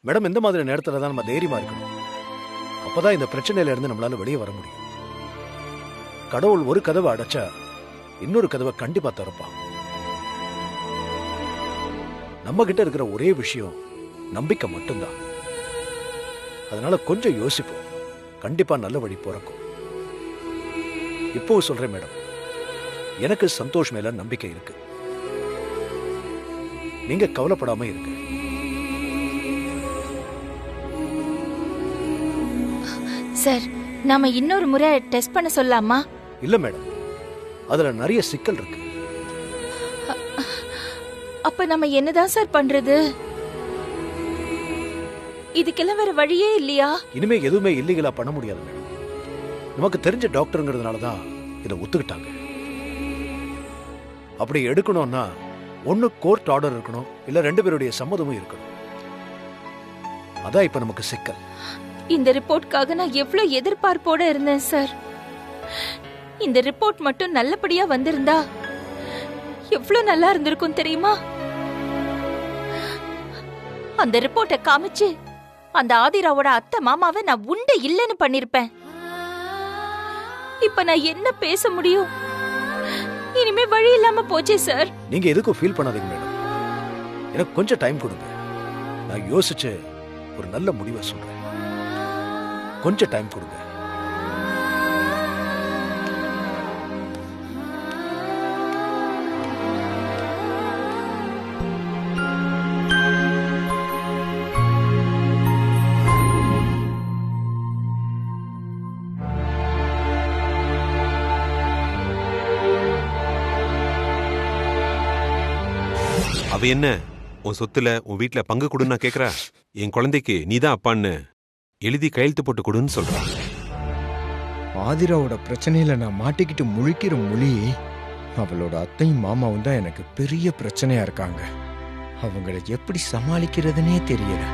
Madam, இந்த மாதிரி நேரத்துல தான் நம்ம தைரியமா இருக்கணும். அப்பதான் இந்த பிரச்சனையில இருந்து நம்மளால வெளியே வர முடியும். கடவுள் ஒரு கதவை அடைச்சா இன்னொரு கதவை கண்டிப்பா திறப்பான். நம்ம கிட்ட இருக்கிற ஒரே விஷயம் நம்பிக்கை மட்டும்தான். அதனால கொஞ்சம் யோசிப்போம், கண்டிப்பா நல்ல வழி பிறக்கும். இப்போ சொல்றேன் மேடம், எனக்கு சந்தோஷ் மேல நம்பிக்கை இருக்கு. நீங்க கவலைப்படாம இருங்க. சார், நாம இன்னொரு முறை டெஸ்ட் பண்ண சொல்லலாமா? இல்ல மேடம், அதுல நிறைய சிக்கல் இருக்கு. அப்ப நம்ம என்னதான் சார் பண்றது? இதுக்கெல்லாம் வேற வழியே இல்லையா? இனிமே எதுவுமே இல்லீகலா பண்ண முடியாது மேடம். நமக்கு தெரிஞ்ச டாக்டருங்கிறதுனால தான் இதை ஒத்துக்கிட்டாங்க. அப்படி எடுக்கணும்னா ஒன்னு கோர்ட் ஆர்டர் இருக்கணும், இல்ல 2 பேருடைய சம்மதமும் இருக்கணும். அதான் இப்ப நமக்கு சிக்கல். இந்த ரிப்போர்ட்காக நான் எவ்வளவு எதிர்பார்ப்போட இருந்தேன் சார். இந்த ரிப்போர்ட் மட்டும் நல்லபடியா வந்திருந்தா எவ்வளவு நல்லா இருந்திருக்கும் தெரியுமா? அந்த ரிப்போர்ட்டை காமிச்சு அந்த ஆதிராவோட அத்தை மாமாவை நான் உண்டு இல்லைன்னு பண்ணிருப்பேன். இப்ப நான் என்ன பேச முடியும்? இனிமே வழி இல்லாம போச்சே சார். நீங்க எதுக்கும் ஃபீல் பண்ணாதீங்க மேடம். எனக்கு கொஞ்சம் டைம் கொடுங்க. நான் யோசிச்சு ஒரு நல்ல முடிவை சொல்றேன். கொஞ்சம் டைம் கொடுங்க. அவ என்ன உன் சொத்துல உன் வீட்டுல பங்கு கொடுன்னு கேக்குறா? என் குழந்தைக்கு நீதான் அப்பான்னு எழுதி கையெழுத்து போட்டு கொடுன்னு சொல்றான். ஆதிராவோட பிரச்சனையில நான் மாட்டிக்கிட்டு முழிக்கிற மொழி அவளோட அத்தையும் மாமாவும் தான் எனக்கு பெரிய பிரச்சனையா இருக்காங்க. அவங்களை எப்படி சமாளிக்கிறதுனே தெரியல.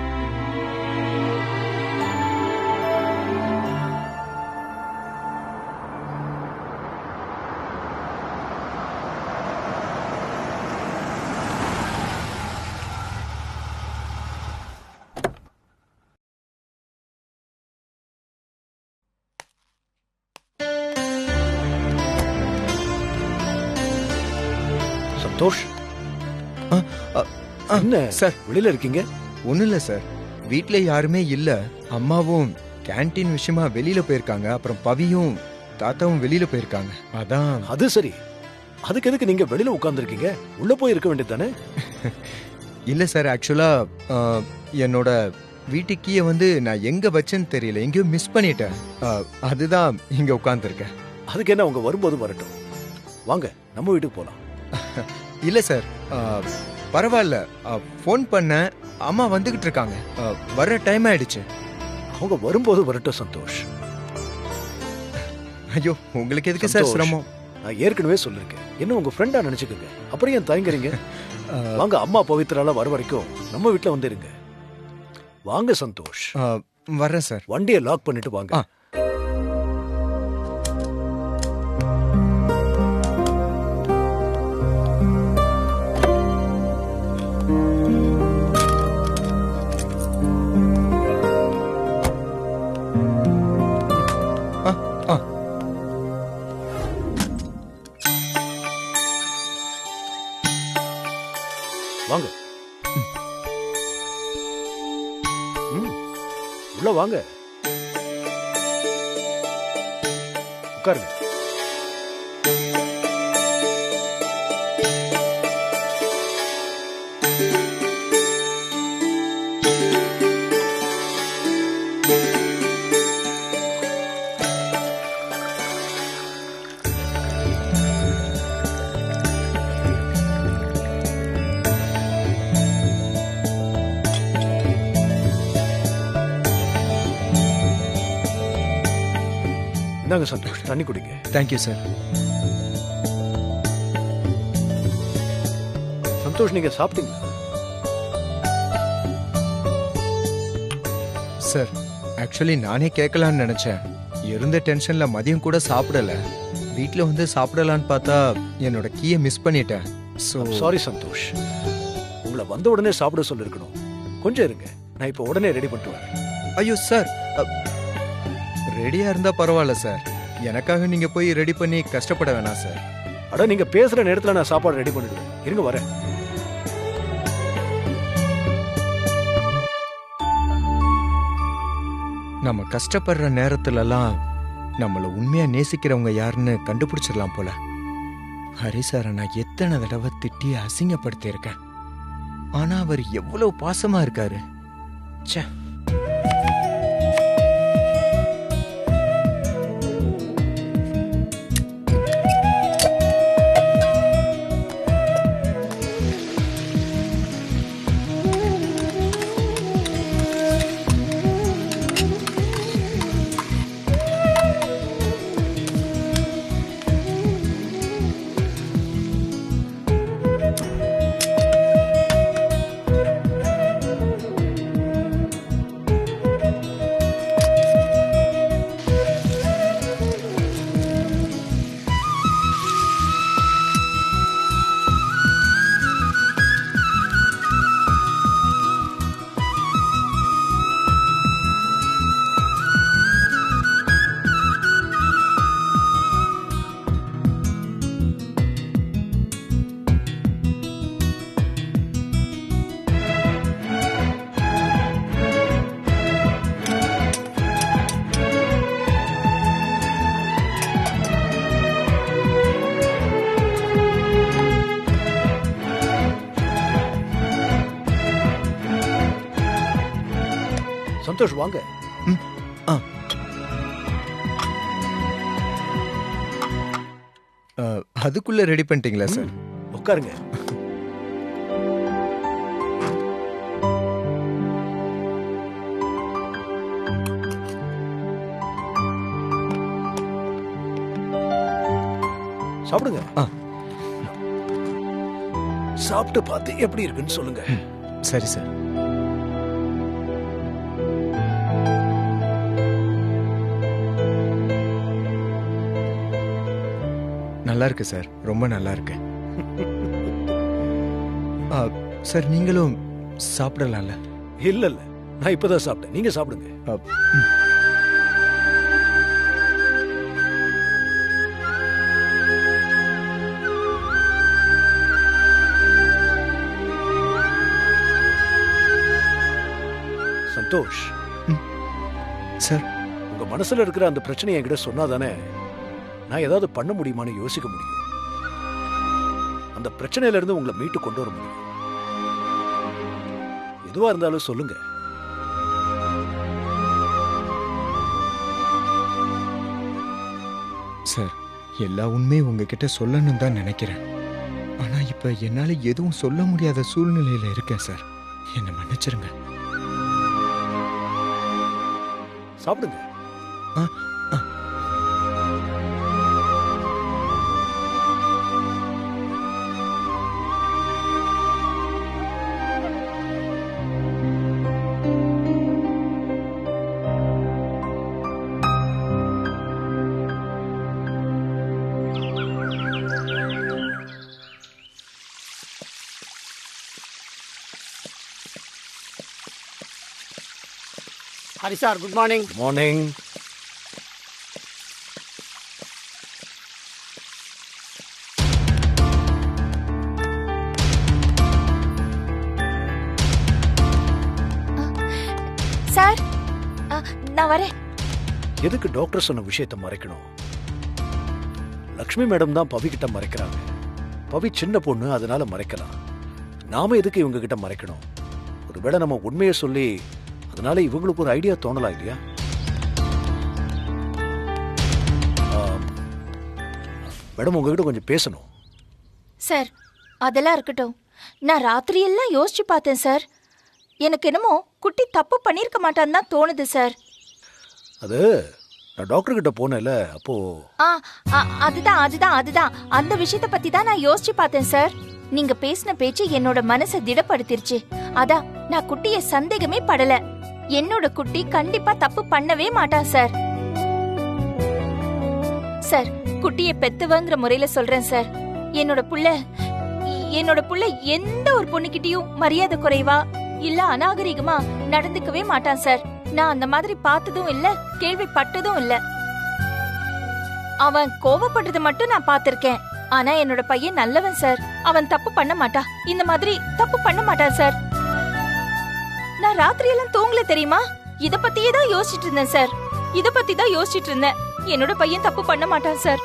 சந்தோஷ், என்ன சார், வெளியில இருக்கீங்க? ஒண்ணும் இல்ல சார், வீட்ல யாருமே இல்ல. அம்மாவும் கேண்டீன் விஷயமா வெளியில போயிருக்காங்க. அப்புறம் பவியும் தாத்தாவும் வெளியில போயிருக்காங்க. அதான். அது சரி, அதுக்கு எதுக்கு நீங்க வெளியில உட்கார்ந்துருக்கீங்க? உள்ள போய் இருக்க வேண்டியது தானே? இல்ல சார், ஆக்சுவலா என்னோட வீட்டு கீயை வந்து நான் எங்க வச்சேன்னு தெரியல, எங்கேயோ மிஸ் பண்ணிட்டேன். அதுதான் இங்க உட்கார்ந்துருக்கேன். அதுக்கு என்ன, உங்க வரும்போது வரட்டும். வாங்க நம்ம வீட்டுக்கு போலாம். இல்ல சார், பரவாயில்ல. ஃபோன் பண்ண அம்மா வந்துகிட்டு இருக்காங்க. வர்ற டைம் ஆயிடுச்சு. அவங்க வரும்போது வரட்டும் சந்தோஷ். ஐயோ, உங்களுக்கு எதுக்கு சார் சந்தோஷ், சிரமம்? நான் ஏற்கனவே சொல்லிருக்கேன், என்ன உங்க ஃப்ரெண்டா நினைச்சுக்கோங்க. அப்புறம் ஏன் தயங்குறீங்க? வாங்க, அம்மா பவித்ரால வர வரைக்கும் நம்ம வீட்டுல வந்து இருங்க. வாங்க சந்தோஷ். வர்றேன் சார். வண்டியை லாக் பண்ணிட்டு வாங்க. வாங்க. உள்ள வாங்க, உட்காருங்க. இந்தாங்க சந்தோஷ், தண்ணி குடிங்க. Thank you sir. சந்தோஷ், நீங்க சாப்பிட்டீங்களா? சார், ஆக்சுவலி நானே கேட்கலான்னு நினைச்சேன். இருந்த டென்ஷன்ல மதியம் கூட சாப்பிடல. வீட்டில் வந்து சாப்பிடலான்னு பார்த்தா என்னோட கீயை மிஸ் பண்ணிட்டேன். ஸோ சாரி சந்தோஷ், உங்களை வந்த உடனே சாப்பிட சொல்லிருக்கணும். கொஞ்சம் இருங்க. நான் இப்போ உடனே ரெடி பண்ணிட்டு வரேன். ஐயோ சார், ரெடியா இருந்தா பரவாயில்ல சார். எனக்காக நீங்க போய் ரெடி பண்ணி கஷ்டப்பட வேணாம் சார். அட நீங்க பேசுற நேரத்துல நான் சாப்பாடு ரெடி பண்ணிடுவேன். இருங்க வரேன். நம்ம கஷ்டப்படுற நேரத்துலலாம் நம்மள உண்மையா நேசிக்கிறவங்க யாருன்னு கண்டுபிடிச்சிடலாம் போல. ஹரி சாரை நான் எத்தனை தடவை திட்டி அசிங்கப்படுத்தியிருக்கேன். ஆனா அவர் எவ்வளவு பாசமா இருக்காரு. ச்சே. சந்தோஷ் வாங்க. அதுக்குள்ள ரெடி பண்ணிட்டீங்களா சார்? உட்காருங்க. சாப்பிடுங்க. சாப்பிட்டு பார்த்து எப்படி இருக்குன்னு சொல்லுங்க. சரி சார். நல்லா இருக்கு சார், ரொம்ப நல்லா இருக்கு. சார் நீங்களும் சாப்பிடலாம்ல? இல்ல இல்ல, நான் இப்பதான் சாப்பிட்டேன். நீங்க சாப்பிடுங்க. சந்தோஷ் சார், உங்க மனசுல இருக்கிற அந்த பிரச்சனையை என்கிட்ட சொன்னாதானே நான் ஏதாவது பண்ண முடியுமான்னு யோசிக்க முடியும். அந்த பிரச்சனையில இருந்து உங்களை மீட்டு கொண்டு வர முடியும். எதுவா இருந்தாலும் சொல்லுங்க. சார், எல்லா உண்மையும் உங்ககிட்ட சொல்லணும் தான் நினைக்கிறேன். ஆனா இப்ப என்னால எதுவும் சொல்ல முடியாத சூழ்நிலையில இருக்கேன் சார். என்ன மன்னிச்சிருங்க. சாப்பிடுங்க. Hari sir, good morning. Morning. Sir, நான் வரேன். எதுக்கு டாக்டர் சொன்ன விஷயத்தை மறைக்கணும்? லக்ஷ்மி மேடம் தான் பவி கிட்ட மறைக்கிறாங்க. பவி சின்ன பொண்ணு, அதனால மறைக்கலாம். நாம எதுக்கு இவங்க கிட்ட மறைக்கணும்? ஒருவேளை நம்ம உண்மையை சொல்லி அதனால இவங்களுக்கு ஒரு ஐடியா தோணலாம் இல்லையா? மேடம், உங்ககிட்ட கொஞ்சம் பேசணும். சார், அதெல்லாம் இருக்கட்டும். நான் ராத்திரி எல்லாம் யோசிச்சு பார்த்தேன் சார். எனக்கு என்னமோ குட்டி தப்பு பண்ணிருக்க மாட்டான்னு தான் தோணுது சார். அது நான் டாக்டர் கிட்ட போனேன்ல, அப்போ அதுதான் அந்த விஷயத்தை பத்தி தான் நான் யோசிச்சு பார்த்தேன் சார். நீங்க பேசின பேச்சு என்னோட மனசை திடப்படுத்திருச்சு. அதான் நான் குட்டிய சந்தேகமே படல. என்னோட குட்டி கண்டிப்பா தப்பு பண்ணவே மாட்டா சார். சார், குட்டிய பெத்தவங்கிற முறையில சொல்றேன் சார். என்னோட புள்ள எந்த ஒரு பொண்ணுகிட்டயும் மரியாதை குறைவா இல்ல அநாகரிகமா நடந்துக்கவே மாட்டான் சார். நான் அந்த மாதிரி பார்த்ததும் இல்ல, கேள்விப்பட்டதும் இல்ல. அவன் கோவப்படுறத மட்டும் நான் பார்த்திருக்கேன். ஆனா என்னோட பையன் நல்லவன் சார். அவன் தப்பு பண்ண மாட்டான். இந்த மாதிரி தப்பு பண்ண மாட்டான் சார். நான் ராத்திரி எல்லாம் தூங்கல தெரியுமா? இத பத்தியே தான் யோசிச்சுட்டு இருந்தேன் சார். இத பத்தி தான் யோசிச்சுட்டு இருந்தேன். என்னோட பையன் தப்பு பண்ண மாட்டான் சார்.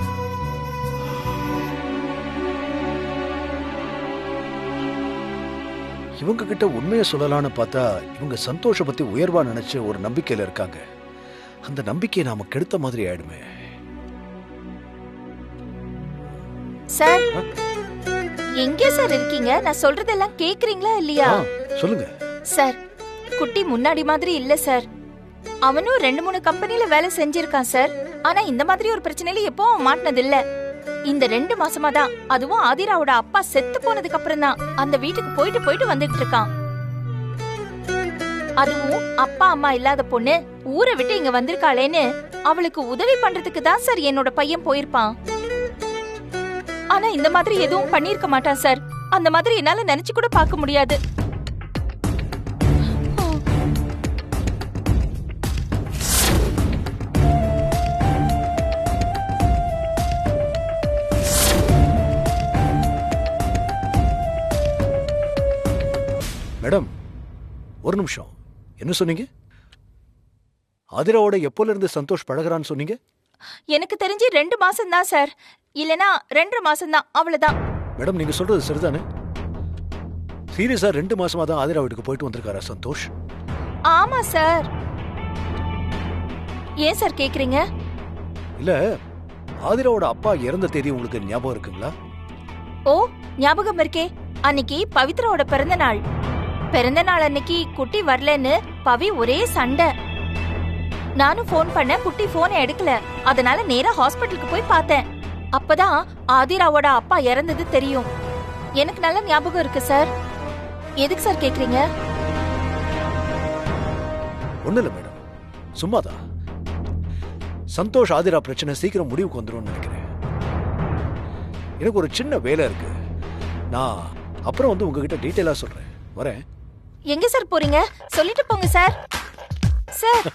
இவங்க கிட்ட உண்மையை சொல்லலாம்னு பார்த்தா இவங்க சந்தோஷ பத்தி உயர்வா நினைச்சு ஒரு நம்பிக்கையில இருக்காங்க. அந்த நம்பிக்கையை நாம கெடுத்த மாதிரி ஆயிடுமே. சார் எங்க சார் இருக்கீங்க? நான் சொல்றதெல்லாம் கேக்குறீங்களா இல்லையா? சொல்லுங்க சார். குட்டி முன்னாடி மாதிரி இல்ல சார். அவனும் 2-3 கம்பெனில வேலை செஞ்சிருக்கான் சார். ஆனா இந்த மாதிரி ஒரு பிரச்சனையில எப்பவும் மாட்டினது இல்ல. இந்த 2 மாசமா தான், அதுவும் ஆதிராவோட அப்பா செத்து போனதுக்கு அப்புறம் தான் அந்த வீட்டுக்கு போயிட்டு போயிட்டு வந்துட்டு இருக்கான். அதுவும் அப்பா அம்மா இல்லாத பொண்ணு ஊரை விட்டு இங்க வந்திருக்காளேன்னு அவளுக்கு உதவி பண்றதுக்கு தான் சார் என்னோட பையன் போயிருப்பான். ஆனா இந்த மாதிரி எதுவும் பண்ணிருக்க மாட்டான் சார். அந்த மாதிரி என்னால நினைச்சு கூட பார்க்க முடியாது. மேடம், ஒரு நிமிஷம். என்ன சொன்னீங்க? ஆதிராவோட எப்போல இருந்து சந்தோஷ் பழகுறான்னு சொன்னீங்க? எனக்கு தெரிஞ்சு 2 மாசம் தான் சார். இல்லனா 2.5 மாசம் தான், அவ்வளவுதான். மேடம், நீங்க சொல்றது சரிதானே? சீரியஸா 2 மாசமா தான் ஆதிரா வீட்டுக்கு போயிட்டு வந்திருக்காரா சந்தோஷ்? ஆமா சார். ஏன் சார் கேக்குறீங்க? இல்ல, ஆதிராவோட அப்பா இறந்த தேதி உங்களுக்கு ஞாபகம் இருக்குங்களா? ஓ, ஞாபகம் இருக்கே. அன்னைக்கு பவித்ராவோட பிறந்த நாள். பிறந்த நாள் அன்னைக்கு குட்டி வரலன்னு பவி ஒரே சண்டை. நானும் போன் பண்ண, குட்டி போனை எடுக்கல. அதனால நேரா ஹாஸ்பிட்டலுக்கு போய் பார்த்தேன். அப்பதான் ஆதிராவோட அப்பா இறந்தது தெரியும். எனக்கு நல்ல ஞாபகம் இருக்கு சார். எதுக்கு சார் கேக்குறீங்க? ஒண்ணு இல்ல மேடம், சும்மாதான். சந்தோஷ் ஆதிரா பிரச்சனை சீக்கிரம் முடிவுக்கு வந்துடும் நினைக்கிறேன். எனக்கு ஒரு சின்ன வேலை இருக்கு. நான் அப்புறம் வந்து உங்ககிட்ட டீட்டெயிலா சொல்றேன். வரேன். எங்க சார் போறீங்க? சொல்லிட்டு போங்க சார். சார்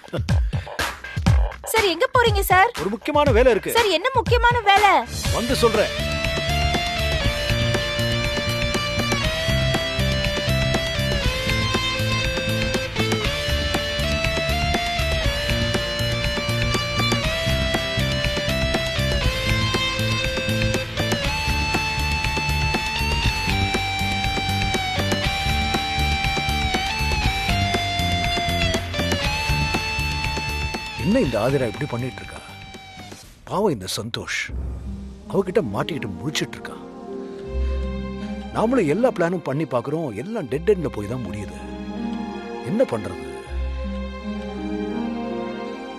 சார் எங்க போறீங்க சார்? ஒரு முக்கியமான வேலை இருக்கு. சார் என்ன முக்கியமான வேலை? வந்து சொல்றேன். என்ன இந்த ஆதிரா இப்படி பண்ணிட்டு இருக்கா? பாவம் இந்த சந்தோஷ் அவகிட்ட மாட்டிக்கிட்டு முழிச்சிட்டு இருக்கா. நாமளும் எல்லா பிளானும் பண்ணி பாக்குறோம், எல்லாம் டெட் எண்ட்ல போய் தான் முடியுது. என்ன பண்றது?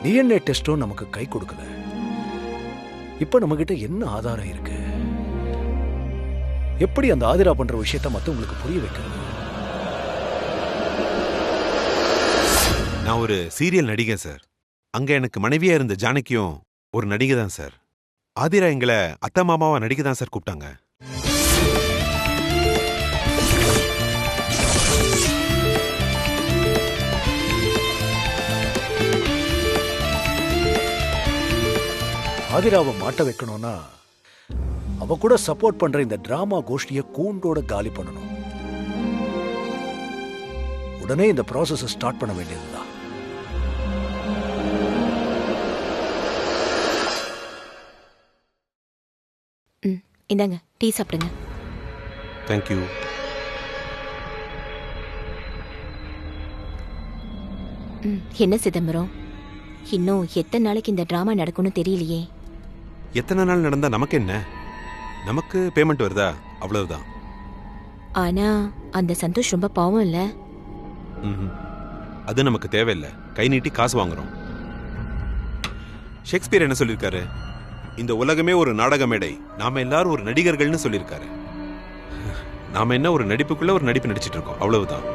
டிஎன்ஏ டெஸ்டும் நமக்கு கை கொடுக்கல. இப்ப நம்ம கிட்ட என்ன ஆதாரம் இருக்கு? எப்படி அந்த ஆதிரா பண்ற விஷயத்த மத்தவங்களுக்கு புரிய வைக்கிறது? நான் ஒரு சீரியல் நடிகை சார். அங்க எனக்கு மனைவியா இருந்த ஜானகியும் ஒரு நடிகை தான் சார். ஆதிரா எங்களை அத்தை மாமாவா நடிகை தான் சார் கூப்பிட்டாங்க. ஆதிராவை மாட்ட வைக்கணும்னா அவ கூட சப்போர்ட் பண்ற இந்த டிராமா கோஷ்டிய கூண்டோட காலி பண்ணணும். உடனே இந்த ப்ராசஸ் ஸ்டார்ட் பண்ண வேண்டியதுதான். இந்தாங்க, டீ சாப்பிடுங்க. தேங்க்யூ. என்ன சிதம்பரம், இன்னும் எத்தனை நாளைக்கு இந்த டிராமா நடக்கும்னு தெரியலையே. எத்தனை நாள் நடந்தா நமக்கு என்ன? நமக்கு பேமெண்ட் வருதா, அவ்வளவுதான். ஆனா அந்த சந்தோஷ் ரொம்ப பாவம் இல்ல? அது நமக்கு தேவையில்லை. கை நீட்டி காசு வாங்குறோம். ஷேக்ஸ்பியர் என்ன சொல்லியிருக்காரு? இந்த உலகமே ஒரு நாடக மேடை, நாம எல்லாரும் ஒரு நடிகர்கள்னு சொல்லியிருக்காரு. நாம என்ன ஒரு நடிப்புக்குள்ள ஒரு நடிப்பு நடிச்சிட்டு இருக்கோம், அவ்வளவுதான்.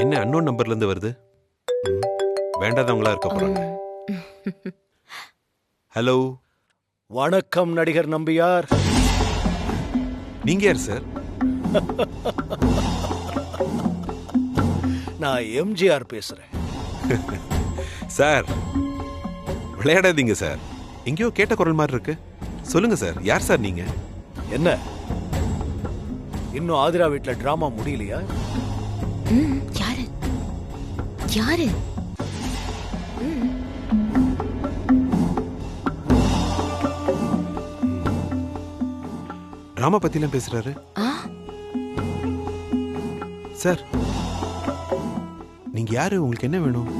என்ன அன்னோன் நம்பர்ல இருந்து வருது? வேண்டாதவங்களா இருக்க போறாங்க. ஹலோ, வணக்கம் நடிகர் நம்பியார். நீங்க யார் சார்? நான் எம்ஜிஆர் பேசுறேன். சார் விளையாடாதீங்க சார். எங்கேயோ கேட்ட குரல் மாதிரி இருக்கு. சொல்லுங்க சார், யார் சார் நீங்க? என்ன இன்னும் ஆதிரா வீட்ல டிராமா முடியலையா? யாரு யாரு? ராமா பத்திலாம் பேசுறாரு சார். நீங்க யாரு? உங்களுக்கு என்ன வேணும்?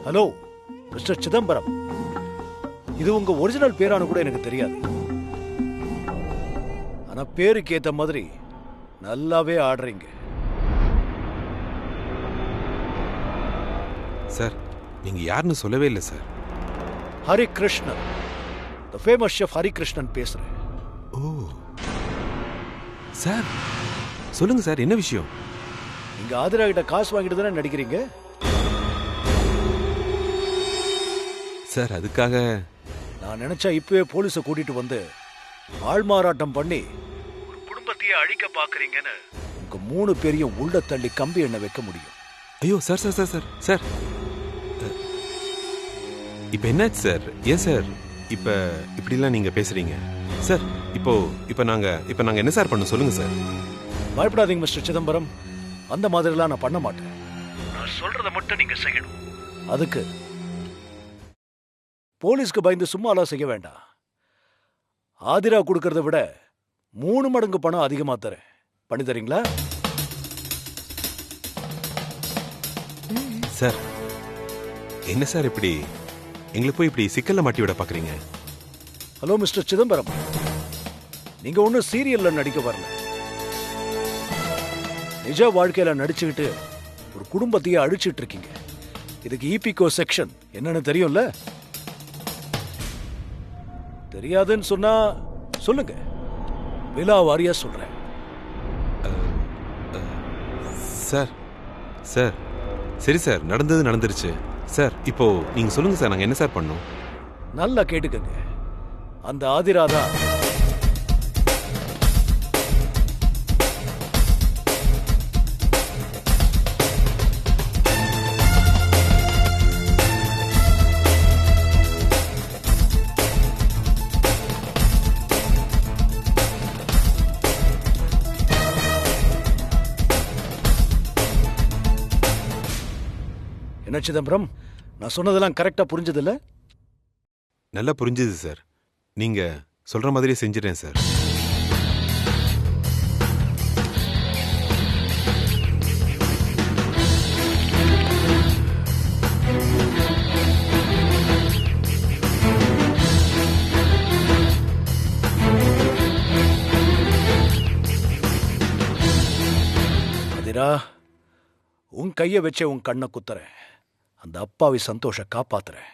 ஹலோ மிஸ்டர் சிதம்பரம், இது உங்க ஒரிஜினல் பேரானு கூட எனக்கு தெரியாது. ஆனா பேருக்கு ஏத்த மாதிரி நல்லாவே ஆடுறீங்க. சார் நீங்க யாருன்னு சொல்லவே இல்லை sir. Harikrishnan, the famous chef Harikrishnan பேசுறேன். ஓ சார், சொல்லுங்க சார், என்ன விஷயம்? நீங்க ஆதிரா கிட்ட காசு வாங்கிட்டு தானே நடிக்கிறீங்க? சார் அதுக்காக நான் நினைச்சா இப்பவே போலீஸை கூட்டிட்டு வந்து ஆள்மாறாட்டம் பண்ணி ஒரு குடும்பத்தையே அழிக்க பாக்குறீங்கன்னு உங்க 3 பேரையும் உள்ள தள்ளி கம்பி எண்ணெய் வைக்க முடியும். ஐயோ sir sir sir sir sir இப்ப என்னாச்சு சார்? ஏன் சார் இப்ப இப்படிலாம் நீங்க பேசுறீங்க சார்? இப்போ நாங்க என்ன சார் பண்ண சொல்லுங்க சார். பயப்படாதீங்க மிஸ்டர் சிதம்பரம், அந்த மாதிரிலாம் நான் பண்ண மாட்டேன். நான் சொல்றதை மட்டும் நீங்க செய்யணும். அதுக்கு போலீஸ்க்கு பயந்து சும்மாலாம் செய்ய வேண்டாம். ஆதிரா கொடுக்கறத விட 3 மடங்கு பணம் அதிகமா தரேன். பண்ணி தரீங்களா? சார் என்ன சார் இப்படி எங்களை போய் இப்படி சிக்கல்ல மாட்டி விட பாக்குறீங்க? ஹலோ மிஸ்டர் சிதம்பரம், நீங்க ஒன்னும் சீரியல்ல நடிக்க வரல. நிஜ வாழ்க்கையில நடிச்சுக்கிட்டு ஒரு குடும்பத்தையே அழிச்சிட்டு இருக்கீங்க. இதுக்கு ஈபிகோ செக்ஷன் என்னன்னு தெரியும்ல? தெரியாதுன்னு சொன்னா சொல்லுங்க, விலா வாரியா சொல்றேன். சார் சார் சரி சார், நடந்தது நடந்துருச்சு சார். இப்போ நீங்க சொல்லுங்க சார், நாங்க என்ன சார் பண்ணோம்? நல்லா கேட்டுக்கங்க. அந்த ஆதிரா தான் என்ன சிதம்பரம், நான் சொன்னதெல்லாம் கரெக்டா புரிஞ்சதில்ல? நல்லா புரிஞ்சுது சார். நீங்க சொல்ற மாதிரியே செஞ்சிட்டேன் சார். ஆதிரா, உன் கைய வச்சே உன் கண்ணை குத்துறேன். அந்த அப்பாவி சந்தோஷ காப்பாத்துறேன்.